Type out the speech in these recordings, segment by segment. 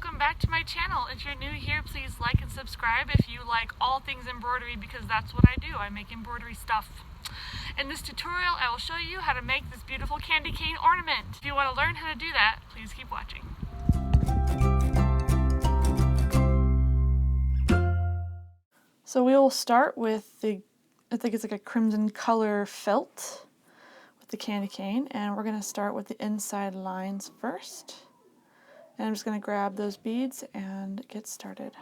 welcome back to my channel. If you're new here, please like and subscribe if you like all things embroidery, because that's what I do. I make embroidery stuff. In this tutorial, I will show you how to make this beautiful candy cane ornament. If you want to learn how to do that, please keep watching. So we will start with I think it's like a crimson color felt with the candy cane, and we're going to start with the inside lines first. And I'm just going to grab those beads and get started.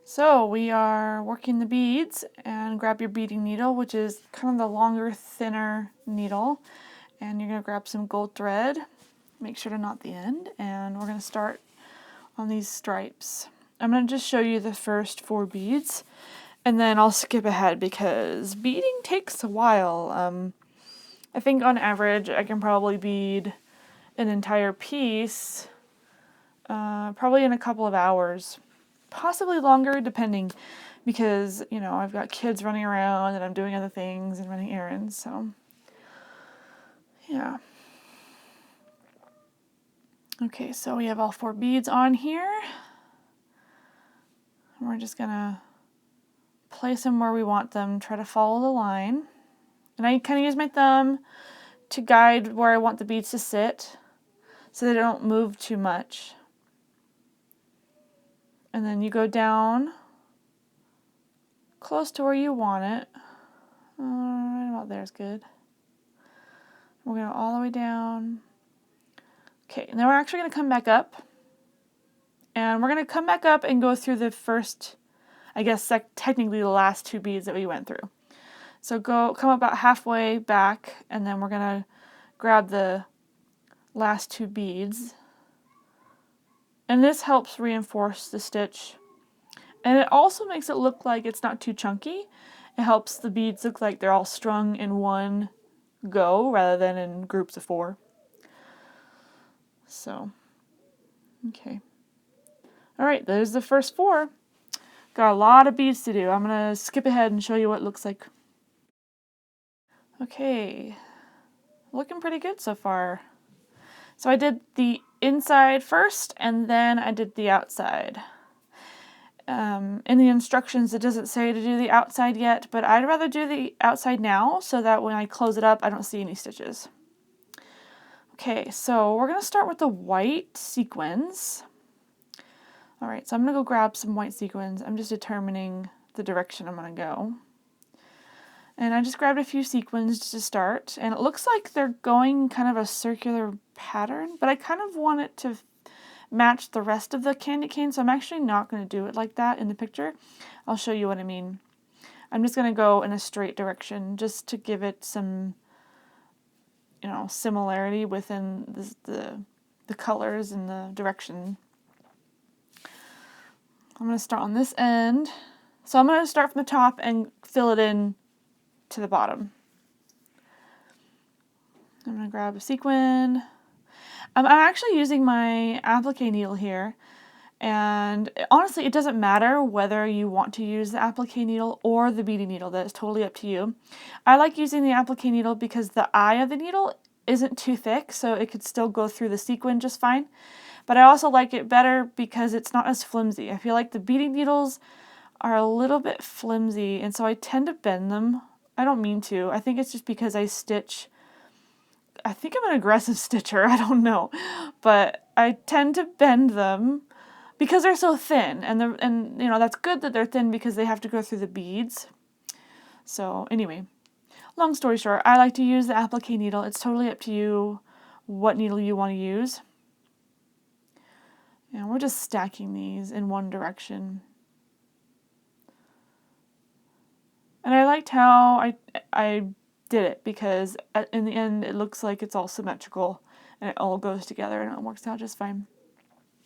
So we are working the beads, and grab your beading needle, which is kind of the longer, thinner needle. And you're going to grab some gold thread, make sure to knot the end, and we're going to start on these stripes. I'm going to just show you the first 4 beads, and then I'll skip ahead because beading takes a while. I think on average I can probably bead an entire piece probably in a couple of hours, possibly longer depending, because you know I've got kids running around and I'm doing other things and running errands, so yeah. Okay, so we have all 4 beads on here, and we're just gonna place them where we want them, try to follow the line, and I kind of use my thumb to guide where I want the beads to sit so they don't move too much. And then you go down close to where you want it. Right about there is good. We're going to go all the way down. Okay, and then we're actually going to come back up. And we're going to come back up and go through the first, I guess technically the last 2 beads that we went through. So come about halfway back, and then we're going to grab the last 2 beads. And this helps reinforce the stitch. And it also makes it look like it's not too chunky. It helps the beads look like they're all strung in one go rather than in groups of 4. So, okay. Alright, there's the first 4. Got a lot of beads to do. I'm going to skip ahead and show you what it looks like. Okay, looking pretty good so far. So I did the inside first, and then I did the outside. In the instructions, it doesn't say to do the outside yet, but I'd rather do the outside now so that when I close it up, I don't see any stitches. Okay, so we're going to start with the white sequins. Alright, so I'm going to go grab some white sequins. I'm just determining the direction I'm going to go. And I just grabbed a few sequins to start, and it looks like they're going kind of a circular pattern, but I kind of want it to match the rest of the candy cane, so I'm actually not going to do it like that in the picture. I'll show you what I mean. I'm just going to go in a straight direction just to give it some, you know, similarity within the colors and the direction. I'm going to start on this end. So I'm going to start from the top and fill it in to the bottom. I'm going to grab a sequin. I'm actually using my applique needle here, and honestly it doesn't matter whether you want to use the applique needle or the beading needle. That is totally up to you. I like using the applique needle because the eye of the needle isn't too thick, so it could still go through the sequin just fine. But I also like it better because it's not as flimsy. I feel like the beading needles are a little bit flimsy, and so I tend to bend them. I don't mean to. I think it's just because I think I'm an aggressive stitcher, I don't know, but I tend to bend them because they're so thin, and you know that's good that they're thin because they have to go through the beads. So anyway, long story short, I like to use the applique needle. It's totally up to you what needle you want to use. And we're just stacking these in one direction. And I liked how I did it because in the end it looks like it's all symmetrical and it all goes together and it works out just fine.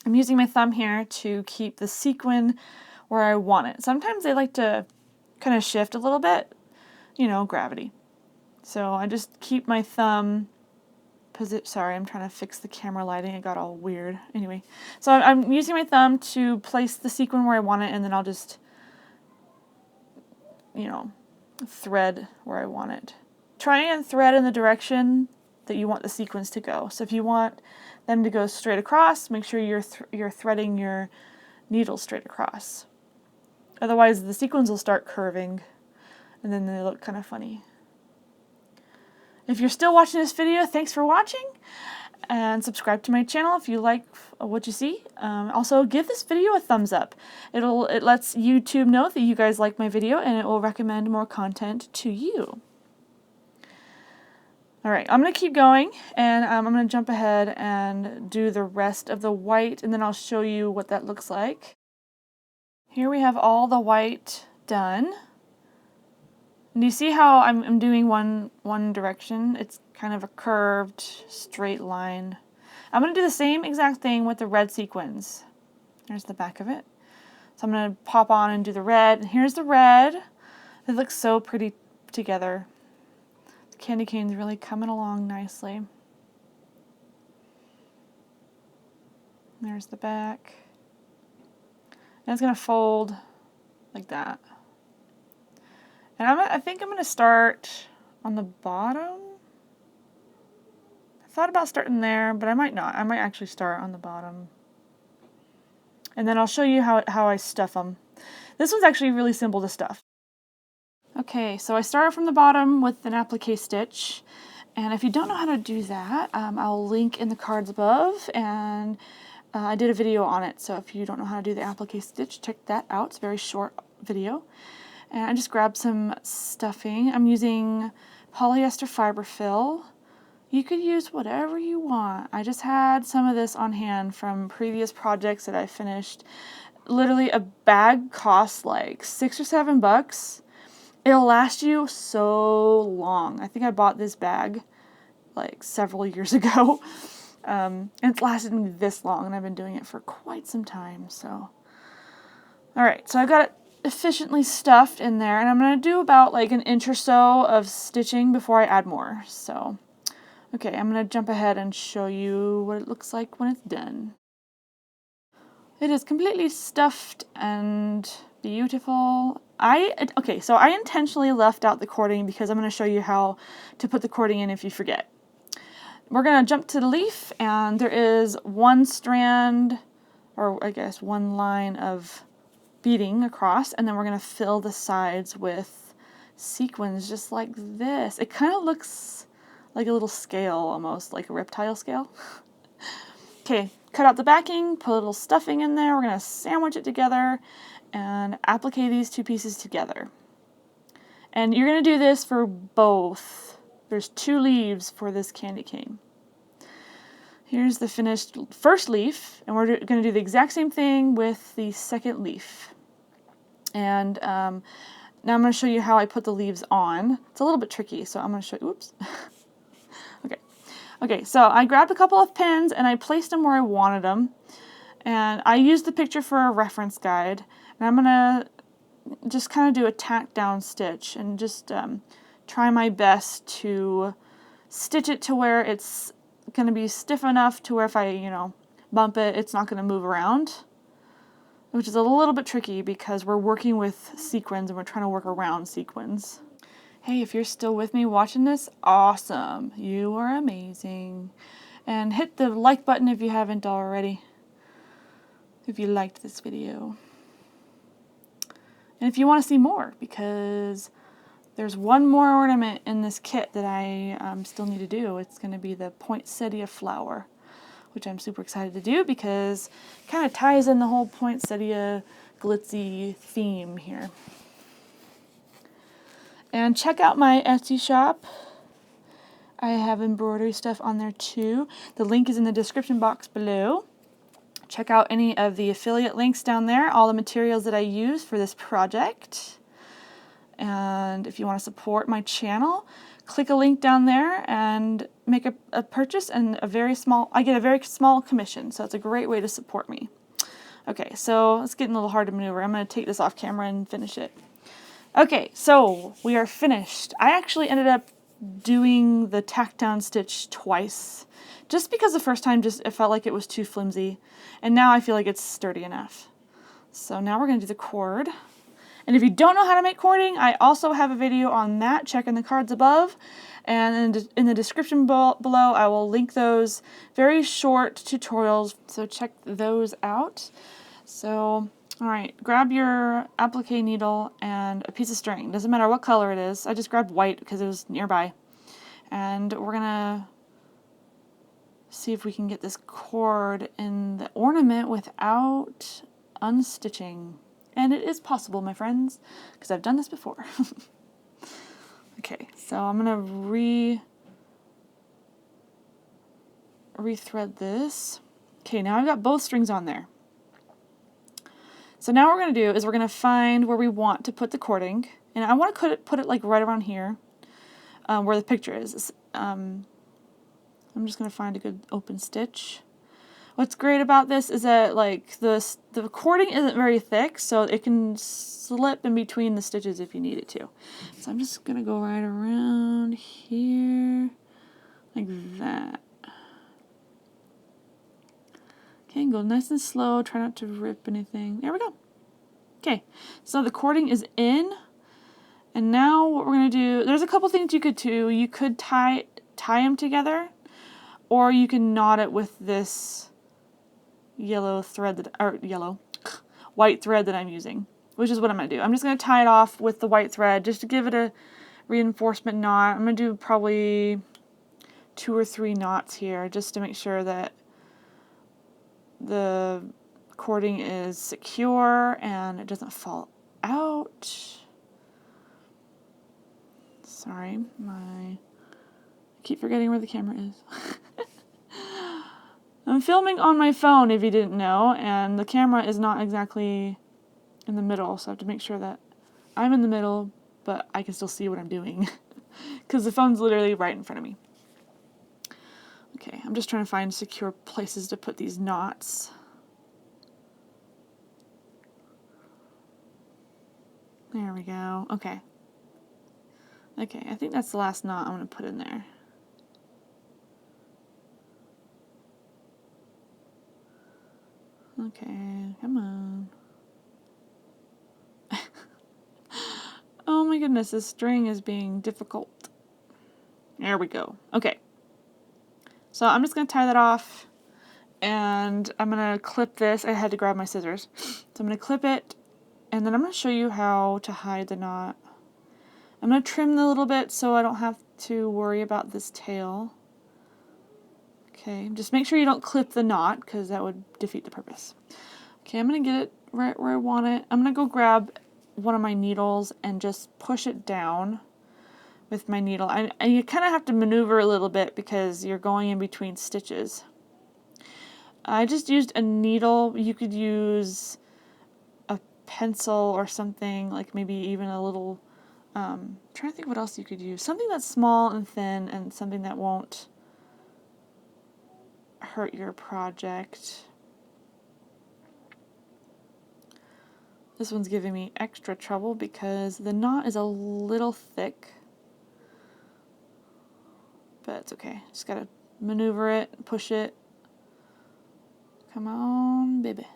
I'm using my thumb here to keep the sequin where I want it. Sometimes they like to kind of shift a little bit, you know, gravity. So I just keep my thumb sorry, I'm trying to fix the camera lighting. It got all weird. Anyway, so I'm using my thumb to place the sequin where I want it, and then I'll just, you know, thread where I want it. Try and thread in the direction that you want the sequins to go. So if you want them to go straight across, make sure you're threading your needle straight across. Otherwise the sequins will start curving and then they look kind of funny. If you're still watching this video, thanks for watching, and subscribe to my channel if you like what you see. Also, give this video a thumbs up. It lets YouTube know that you guys like my video, and it will recommend more content to you. Alright, I'm going to keep going, and I'm going to jump ahead and do the rest of the white, and then I'll show you what that looks like. Here we have all the white done. And you see how I'm doing one direction? It's kind of a curved, straight line. I'm going to do the same exact thing with the red sequins. There's the back of it. So I'm going to pop on and do the red. And here's the red. It looks so pretty together. The candy cane's really coming along nicely. There's the back. And it's going to fold like that. And I think I'm going to start on the bottom. I thought about starting there, but I might not. I might actually start on the bottom. And then I'll show you how I stuff them. This one's actually really simple to stuff. Okay, so I started from the bottom with an applique stitch. And if you don't know how to do that, I'll link in the cards above. And I did a video on it. So if you don't know how to do the applique stitch, check that out. It's a very short video. And I just grabbed some stuffing. I'm using polyester fiber fill. You could use whatever you want. I just had some of this on hand from previous projects that I finished. Literally a bag costs like $6 or $7. It'll last you so long. I think I bought this bag like several years ago. And it's lasted me this long, and I've been doing it for quite some time. So, alright, so I've got it efficiently stuffed in there, and I'm going to do about like an inch or so of stitching before I add more. So, okay, I'm going to jump ahead and show you what it looks like when it's done. It is completely stuffed and beautiful. Okay, so I intentionally left out the cording because I'm going to show you how to put the cording in if you forget. We're going to jump to the leaf, and there is one strand, or I guess one line of beading across, and then we're going to fill the sides with sequins just like this. It kind of looks like a little scale, almost like a reptile scale. Okay, cut out the backing, put a little stuffing in there. We're going to sandwich it together and applique these two pieces together. And you're going to do this for both. There's 2 leaves for this candy cane. Here's the finished first leaf, and we're going to do the exact same thing with the second leaf. And now I'm going to show you how I put the leaves on. It's a little bit tricky, so I'm going to show you. Oops. Okay, so I grabbed a couple of pins and I placed them where I wanted them. And I used the picture for a reference guide. And I'm going to just kind of do a tack down stitch and just try my best to stitch it to where it's going to be stiff enough to where if I, bump it, it's not going to move around. Which is a little bit tricky because we're working with sequins and we're trying to work around sequins. Hey, if you're still with me watching this, awesome. You are amazing. And hit the like button if you haven't already. If you liked this video. And if you want to see more, because there's one more ornament in this kit that I still need to do. It's going to be the poinsettia flower, which I'm super excited to do because it kind of ties in the whole poinsettia glitzy theme here. And check out my Etsy shop. I have embroidery stuff on there too. The link is in the description box below. Check out any of the affiliate links down there, all the materials that I use for this project. And if you want to support my channel, click a link down there and make a purchase, and I get a very small commission, so it's a great way to support me. Okay, so it's getting a little hard to maneuver. I'm going to take this off camera and finish it. Okay, so we are finished. I actually ended up doing the tack down stitch twice, just because the first time it felt like it was too flimsy, and now I feel like it's sturdy enough. So now we're going to do the cord. And if you don't know how to make cording, I also have a video on that. Check in the cards above. And in the description below, I will link those very short tutorials, so check those out. So, all right, grab your applique needle and a piece of string. Doesn't matter what color it is. I just grabbed white because it was nearby. And we're gonna see if we can get this cord in the ornament without unstitching. And it is possible, my friends, because I've done this before. Okay, so I'm gonna rethread this. Okay, now I've got both strings on there. So now what we're gonna do is we're gonna find where we want to put the cording, and I want to put it like right around here, where the picture is. I'm just gonna find a good open stitch. What's great about this is that like the cording isn't very thick, so it can slip in between the stitches if you need it to. So I'm just gonna go right around here, like that. Okay, go nice and slow, try not to rip anything. There we go. Okay, so the cording is in, and now what we're gonna do, there's a couple things you could do. You could tie them together, or you can knot it with this yellow thread white thread that I'm using, which is what I'm gonna do. I'm just gonna tie it off with the white thread just to give it a reinforcement knot. I'm gonna do probably 2 or 3 knots here just to make sure that the cording is secure and it doesn't fall out. Sorry, I keep forgetting where the camera is. I'm filming on my phone, if you didn't know, and the camera is not exactly in the middle, so I have to make sure that I'm in the middle, but I can still see what I'm doing, because the phone's literally right in front of me. Okay, I'm just trying to find secure places to put these knots. There we go. Okay. Okay, I think that's the last knot I'm going to put in there. Okay, come on. Oh my goodness, this string is being difficult. There we go. Okay. So I'm just going to tie that off, and I'm going to clip this. I had to grab my scissors. So I'm going to clip it, and then I'm going to show you how to hide the knot. I'm going to trim a little bit so I don't have to worry about this tail. Okay, just make sure you don't clip the knot because that would defeat the purpose. Okay, I'm going to get it right where I want it. I'm going to go grab one of my needles and just push it down with my needle. And you kind of have to maneuver a little bit because you're going in between stitches. I just used a needle. You could use a pencil or something, like maybe even a little, I'm trying to think what else you could use. Something that's small and thin and something that won't hurt your project. This one's giving me extra trouble because the knot is a little thick. But it's okay. Just gotta maneuver it, push it. Come on, baby.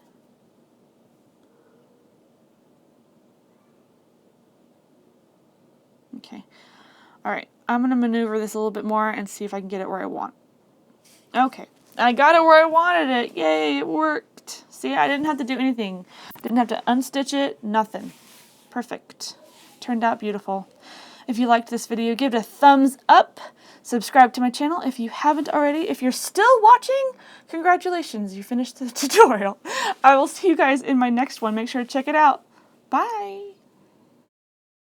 Okay. Alright, I'm gonna maneuver this a little bit more and see if I can get it where I want. Okay. I got it where I wanted it. Yay, it worked. See, I didn't have to do anything. Didn't have to unstitch it, nothing. Perfect. Turned out beautiful. If you liked this video, give it a thumbs up. Subscribe to my channel if you haven't already. If you're still watching, congratulations, you finished the tutorial. I will see you guys in my next one. Make sure to check it out. Bye.